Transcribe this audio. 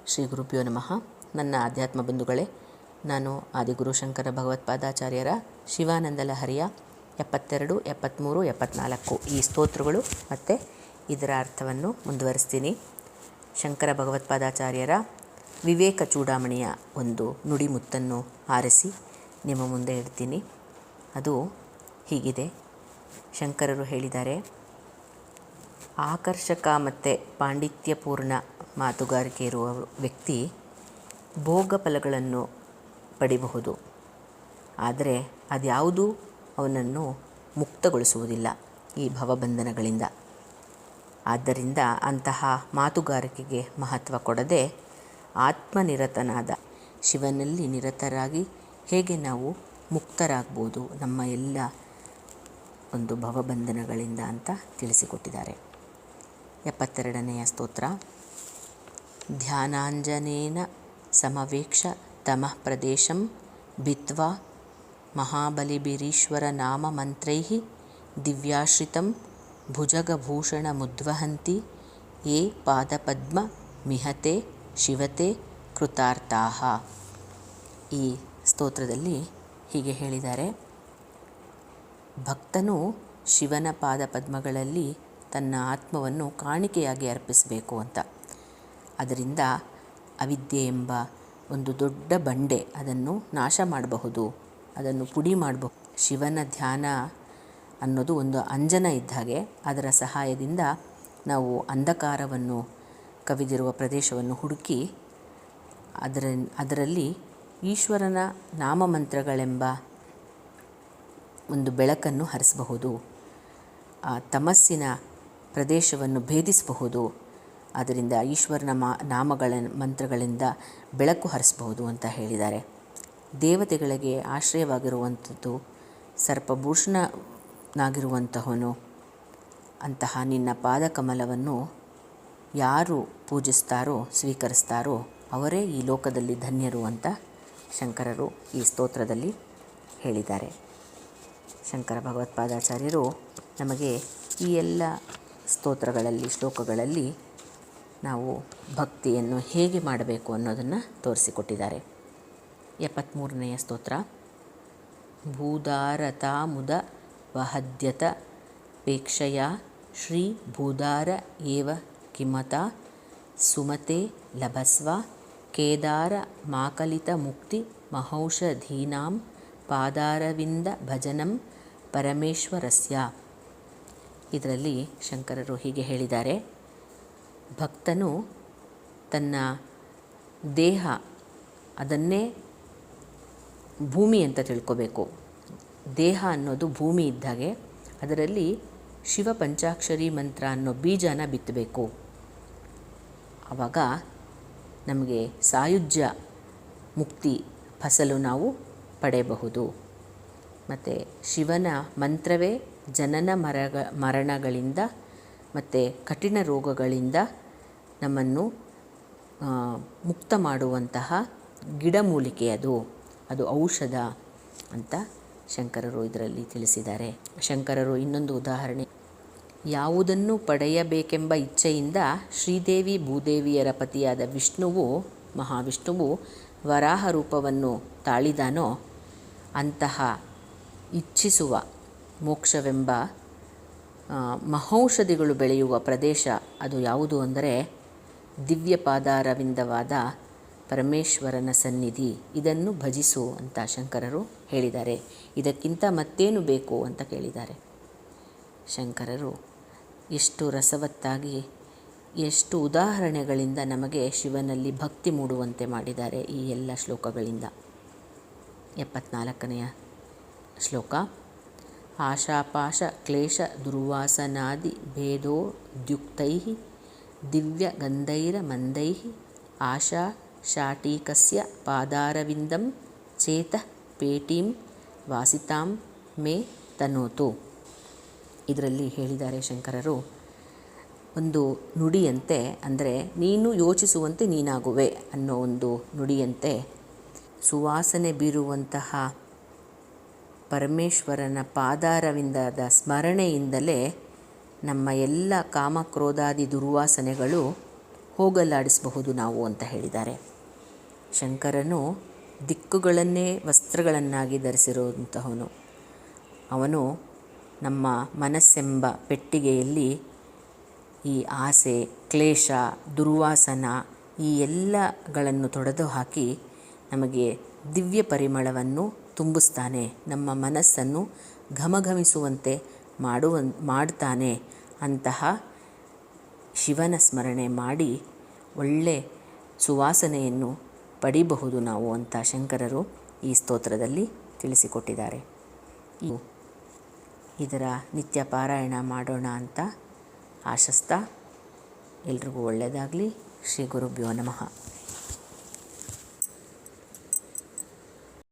ಶ್ರೀ ಗುರುಭ್ಯೋ ನಮಃ. ನನ್ನ ಆಧ್ಯಾತ್ಮ ಬಂಧುಗಳೇ, ನಾನು ಆದಿಗುರು ಶಂಕರ ಭಗವತ್ಪಾದಾಚಾರ್ಯರ ಶಿವಾನಂದ ಲಹರಿಯ 72, 73, 74 ಈ ಸ್ತೋತ್ರಗಳು ಮತ್ತು ಇದರ ಅರ್ಥವನ್ನು ಮುಂದುವರಿಸ್ತೀನಿ. ಶಂಕರ ಭಗವತ್ಪಾದಾಚಾರ್ಯರ ವಿವೇಕ ಚೂಡಾಮಣಿಯ ಒಂದು ನುಡಿಮುತ್ತನ್ನು ಆರಿಸಿ ನಿಮ್ಮ ಮುಂದೆ ಇಡ್ತೀನಿ. ಅದು ಹೀಗಿದೆ. ಶಂಕರರು ಹೇಳಿದ್ದಾರೆ, ಆಕರ್ಷಕ ಮತ್ತು ಪಾಂಡಿತ್ಯಪೂರ್ಣ ಮಾತುಗಾರಿಕೆ ಇರುವ ವ್ಯಕ್ತಿ ಭೋಗ ಫಲಗಳನ್ನು ಪಡಿಬಹುದು, ಆದರೆ ಅದ್ಯಾವುದೂ ಅವನನ್ನು ಮುಕ್ತಗೊಳಿಸುವುದಿಲ್ಲ ಈ ಭವಬಂಧನಗಳಿಂದ. ಆದ್ದರಿಂದ ಅಂತಹ ಮಾತುಗಾರಿಕೆಗೆ ಮಹತ್ವ ಕೊಡದೆ ಆತ್ಮನಿರತನಾದ ಶಿವನಲ್ಲಿ ನಿರತರಾಗಿ ಹೇಗೆ ನಾವು ಮುಕ್ತರಾಗ್ಬೋದು ನಮ್ಮ ಎಲ್ಲ ಒಂದು ಭವಬಂಧನಗಳಿಂದ ಅಂತ ತಿಳಿಸಿಕೊಟ್ಟಿದ್ದಾರೆ. 72ನೆಯ ಸ್ತೋತ್ರ. ಧ್ಯಾನಾಂಜನೇನ ಸಮವೇಕ್ಷ ತಮಃ ಪ್ರದೇಶಂ ಭಿತ್ವಾ ಮಹಾಬಲಿಭಿರೀಶ್ವರ ನಾಮ ಮಂತ್ರೈಃ ದಿವ್ಯಾಶ್ರಿತಂ ಭುಜಗಭೂಷಣಮುದ್ವಹಂತಿ ಯೇ ಪಾದಪದ್ಮ ಮಿಹತೆ ಶಿವತೆ ಕೃತಾರ್ಥಾಃ. ಈ ಸ್ತೋತ್ರದಲ್ಲಿ ಹೀಗೆ ಹೇಳಿದ್ದಾರೆ, ಭಕ್ತನು ಶಿವನ ಪಾದಪದ್ಮಗಳಲ್ಲಿ ತನ್ನ ಆತ್ಮವನ್ನು ಕಾಣಿಕೆಯಾಗಿ ಅರ್ಪಿಸಬೇಕು ಅಂತ. ಅದರಿಂದ ಅವಿದ್ಯೆ ಎಂಬ ಒಂದು ದೊಡ್ಡ ಬಂಡೆ ಅದನ್ನು ನಾಶ ಮಾಡಬಹುದು, ಅದನ್ನು ಪುಡಿ ಮಾಡಬಹುದು. ಶಿವನ ಧ್ಯಾನ ಅನ್ನೋದು ಒಂದು ಅಂಜನ ಇದ್ದ ಹಾಗೆ. ಅದರ ಸಹಾಯದಿಂದ ನಾವು ಅಂಧಕಾರವನ್ನು ಕವಿದಿರುವ ಪ್ರದೇಶವನ್ನು ಹುಡುಕಿ ಅದರಲ್ಲಿ ಈಶ್ವರನ ನಾಮಮಂತ್ರಗಳೆಂಬ ಒಂದು ಬೆಳಕನ್ನು ಹರಿಸಬಹುದು, ಆ ತಮಸ್ಸಿನ ಪ್ರದೇಶವನ್ನು ಭೇದಿಸಬಹುದು. ಅದರಿಂದ ಈಶ್ವರನ ನಾಮಗಳ ಮಂತ್ರಗಳಿಂದ ಬೆಳಕು ಹರಿಸಬಹುದು ಅಂತ ಹೇಳಿದ್ದಾರೆ. ದೇವತೆಗಳಿಗೆ ಆಶ್ರಯವಾಗಿರುವಂಥದ್ದು ಸರ್ಪಭೂಷಣನಾಗಿರುವಂತಹವನು. ಅಂತಹ ನಿನ್ನ ಪಾದಕಮಲವನ್ನು ಯಾರು ಪೂಜಿಸ್ತಾರೋ ಸ್ವೀಕರಿಸ್ತಾರೋ ಅವರೇ ಈ ಲೋಕದಲ್ಲಿ ಧನ್ಯರು ಅಂತ ಶಂಕರರು ಈ ಸ್ತೋತ್ರದಲ್ಲಿ ಹೇಳಿದ್ದಾರೆ. ಶಂಕರ ಭಗವತ್ಪಾದಾಚಾರ್ಯರು ನಮಗೆ ಈ ಎಲ್ಲ ಸ್ತೋತ್ರಗಳಲ್ಲಿ ಶ್ಲೋಕಗಳಲ್ಲಿ ನಾವು ಭಕ್ತಿಯನ್ನು ಹೇಗೆ ಮಾಡಬೇಕು ಅನ್ನೋದನ್ನು ತೋರಿಸಿಕೊಟ್ಟಿದ್ದಾರೆ. 73ನೆಯ ಸ್ತೋತ್ರ. ಭೂದಾರತಾಮುದ ವಹದ್ಯತ ಪೇಕ್ಷಯ ಶ್ರೀ ಭೂದಾರ ಏವ ಕಿಮತ ಸುಮತೆ ಲಭಸ್ವ ಕೇದಾರ ಮಾಕಲಿತ ಮುಕ್ತಿ ಮಹೌಷಧೀನಾಂ ಪಾದಾರವಿಂದ ಭಜನಂ ಪರಮೇಶ್ವರಸ್ಯ. ಇದರಲ್ಲಿ ಶಂಕರರು ಹೀಗೆ ಹೇಳಿದ್ದಾರೆ, ಭಕ್ತನು ತನ್ನ ದೇಹ ಅದನ್ನೇ ಭೂಮಿ ಅಂತ ತಿಳ್ಕೋಬೇಕು. ದೇಹ ಅನ್ನೋದು ಭೂಮಿ ಇದ್ದಾಗೆ, ಅದರಲ್ಲಿ ಶಿವ ಪಂಚಾಕ್ಷರಿ ಮಂತ್ರ ಅನ್ನೋ ಬೀಜನ ಬಿತ್ತಬೇಕು. ಆವಾಗ ನಮಗೆ ಸಾಯುಜ್ಯ ಮುಕ್ತಿ ಫಸಲು ನಾವು ಪಡೆಯಬಹುದು. ಮತ್ತು ಶಿವನ ಮಂತ್ರವೇ ಜನನ ಮರಣಗಳಿಂದ ಮತ್ತು ಕಠಿಣ ರೋಗಗಳಿಂದ ನಮ್ಮನ್ನು ಮುಕ್ತ ಮಾಡುವಂತಹ ಗಿಡಮೂಲಿಕೆ ಅದು ಔಷಧ ಅಂತ ಶಂಕರರು ಇದರಲ್ಲಿ ತಿಳಿಸಿದ್ದಾರೆ. ಶಂಕರರು ಇನ್ನೊಂದು ಉದಾಹರಣೆ, ಯಾವುದನ್ನು ಪಡೆಯಬೇಕೆಂಬ ಇಚ್ಛೆಯಿಂದ ಶ್ರೀದೇವಿ ಭೂದೇವಿಯರ ಪತಿಯಾದ ಮಹಾವಿಷ್ಣುವು ವರಾಹ ರೂಪವನ್ನು ತಾಳಿದಾನೋ ಅಂತಹ ಇಚ್ಛಿಸುವ ಮೋಕ್ಷವೆಂಬ ಮಹೌಷಧಿಗಳು ಬೆಳೆಯುವ ಪ್ರದೇಶ ಅದು ಯಾವುದು ಅಂದರೆ ದಿವ್ಯ ಪಾದಾರವಿಂದವಾದ ಪರಮೇಶ್ವರನ ಸನ್ನಿಧಿ. ಇದನ್ನು ಭಜಿಸು ಅಂತ ಶಂಕರರು ಹೇಳಿದ್ದಾರೆ. ಇದಕ್ಕಿಂತ ಮತ್ತೇನು ಬೇಕು ಅಂತ ಕೇಳಿದ್ದಾರೆ. ಶಂಕರರು ಎಷ್ಟು ರಸವತ್ತಾಗಿ ಎಷ್ಟು ಉದಾಹರಣೆಗಳಿಂದ ನಮಗೆ ಶಿವನಲ್ಲಿ ಭಕ್ತಿ ಮೂಡುವಂತೆ ಮಾಡಿದ್ದಾರೆ ಈ ಎಲ್ಲ ಶ್ಲೋಕಗಳಿಂದ. 74ನೆಯ ಶ್ಲೋಕ. ಆಶಾಪಾಶ ಕ್ಲೇಶ ದುರ್ವಾಸನಾದಿ ಭೇದೋದ್ಯುಕ್ತೈಃ ದಿವ್ಯ ಗಂಧೈರಮಂದೈಃ ಆಶಾ ಶಾಟೀಕಸ್ಯ ಪಾದಾರವಿಂದಂ ಚೇತಃ ಪೇಟೀಂ ವಾಸಿತಾಂ ಮೇ ತನೋತು. ಇದರಲ್ಲಿ ಹೇಳಿದ್ದಾರೆ ಶಂಕರರು, ಒಂದು ನುಡಿಯಂತೆ, ಅಂದರೆ ನೀನು ಯೋಚಿಸುವಂತೆ ನೀನಾಗುವೆ ಅನ್ನೋ ಒಂದು ನುಡಿಯಂತೆ ಸುವಾಸನೆ ಬೀರುವಂತಹ ಪರಮೇಶ್ವರನ ಪಾದಾರವಿಂದದ ಸ್ಮರಣೆಯಿಂದಲೇ ನಮ್ಮ ಎಲ್ಲ ಕಾಮಕ್ರೋಧಾದಿ ದುರ್ವಾಸನೆಗಳು ಹೋಗಲಾಡಿಸಬಹುದು ನಾವು ಅಂತ ಹೇಳಿದ್ದಾರೆ. ಶಂಕರನು ದಿಕ್ಕುಗಳನ್ನೇ ವಸ್ತ್ರಗಳನ್ನಾಗಿ ಧರಿಸಿರುವಂತಹವನು. ಅವನು ನಮ್ಮ ಮನಸ್ಸೆಂಬ ಪೆಟ್ಟಿಗೆಯಲ್ಲಿ ಈ ಆಸೆ, ಕ್ಲೇಶ, ದುರ್ವಾಸನ ಈ ಎಲ್ಲಗಳನ್ನು ತೊಡೆದು ಹಾಕಿ ನಮಗೆ ದಿವ್ಯ ಪರಿಮಳವನ್ನು ತುಂಬಿಸ್ತಾನೆ. ನಮ್ಮ ಮನಸ್ಸನ್ನು ಘಮಘಮಿಸುವಂತೆ ಮಾಡ್ತಾನೆ. ಅಂತಹ ಶಿವನ ಸ್ಮರಣೆ ಮಾಡಿ ಒಳ್ಳೆ ಸುವಾಸನೆಯನ್ನು ಪಡಿಬಹುದು ನಾವು ಅಂತ ಶಂಕರರು ಈ ಸ್ತೋತ್ರದಲ್ಲಿ ತಿಳಿಸಿಕೊಟ್ಟಿದ್ದಾರೆ. ಇದರ ನಿತ್ಯ ಪಾರಾಯಣ ಮಾಡೋಣ ಅಂತ ಆಶಿಸ್ತಾ ಎಲ್ರಿಗೂ ಒಳ್ಳೆಯದಾಗಲಿ. ಶ್ರೀ ಗುರುಭ್ಯೋ ನಮಃ.